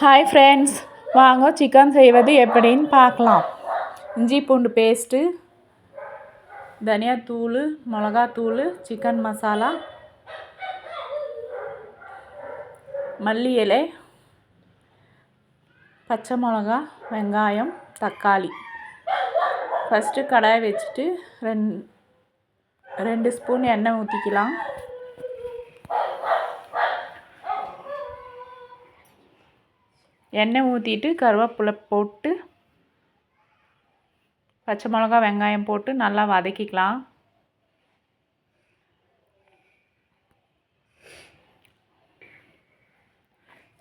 Hi friends, வாங்க chicken செய்வது எப்படின்னு பார்க்கலாம். இஞ்சி பூண்டு பேஸ்ட்டு, தனியாத்தூள், மிளகாத்தூள், சிக்கன் மசாலா, மல்லி இலை, பச்சை மிளகா, வெங்காயம், தக்காளி. ஃபஸ்ட்டு கடாயை வச்சுட்டு ரெண்டு ஸ்பூன் எண்ணெய் ஊற்றிக்கலாம். எண்ணெய் ஊற்றிட்டு கருவேப்பிலை போட்டு பச்சை மிளகா வெங்காயம் போட்டு நல்லா வதக்கிக்கலாம்.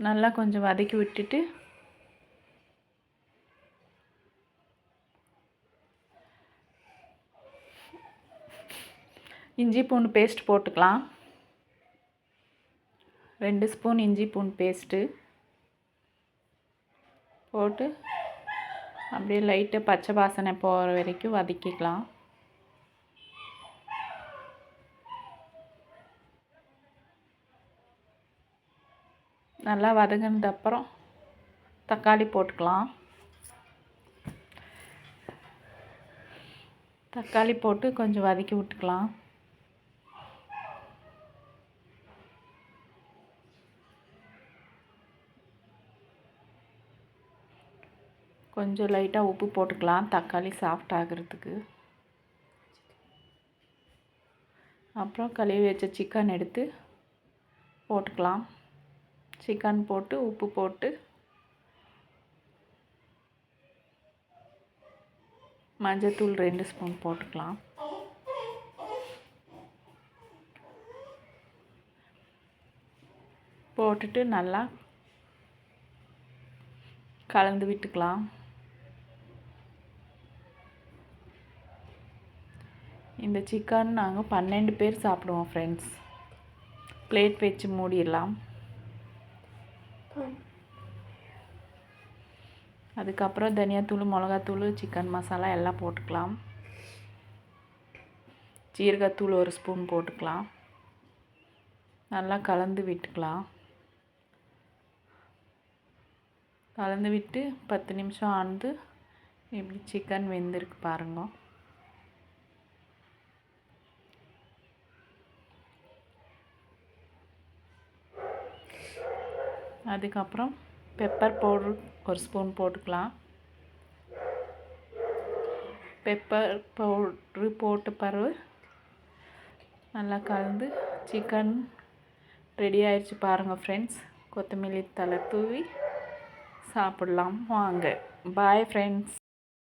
நல்லா கொஞ்சம் வதக்கி விட்டுட்டு இஞ்சி பூண்டு பேஸ்ட் போட்டுக்கலாம். 2 ஸ்பூன் இஞ்சி பூண்டு பேஸ்ட்டு போட்டு அப்படியே லைட்டாக பச்சை வாசனை போகிற வரைக்கும் வதக்கிக்கலாம். நல்லா வதங்கினதுக்கப்புறம் தக்காளி போட்டுக்கலாம். தக்காளி போட்டு கொஞ்சம் வதக்கி விட்டுக்கலாம். கொஞ்சம் லைட்டாக உப்பு போட்டுக்கலாம் தக்காளி சாஃப்ட் ஆகிறதுக்கு. அப்புறம் கழுவி வச்ச சிக்கன் எடுத்து போட்டுக்கலாம். சிக்கன் போட்டு உப்பு போட்டு மஞ்சத்தூள் 2 ஸ்பூன் போட்டுக்கலாம். போட்டுட்டு நல்லா கலந்து விட்டுக்கலாம். இந்த சிக்கன் நாங்கள் 12 பேர் சாப்பிடுவோம் ஃப்ரெண்ட்ஸ். பிளேட் வச்சு மூடிடலாம். அதுக்கப்புறம் தனியாத்தூள், மிளகாத்தூள், சிக்கன் மசாலா எல்லாம் போட்டுக்கலாம். ஜீரகத்தூள் 1 ஸ்பூன் போட்டுக்கலாம். நல்லா கலந்து விட்டுக்கலாம். கலந்து விட்டு 10 நிமிஷம் ஆனது இப்படி சிக்கன் வெந்திருக்கு பாருங்க. அதுக்கப்புறம் பெப்பர் பவுட்ரு 1 ஸ்பூன் போட்டுக்கலாம். பெப்பர் பவுட்ரு போட்ட பிறகு நல்லா கலந்து சிக்கன் ரெடி ஆயிடுச்சு பாருங்கள் ஃப்ரெண்ட்ஸ். கொத்தமல்லி தழை தூவி சாப்பிடலாம் வாங்க. Bye friends.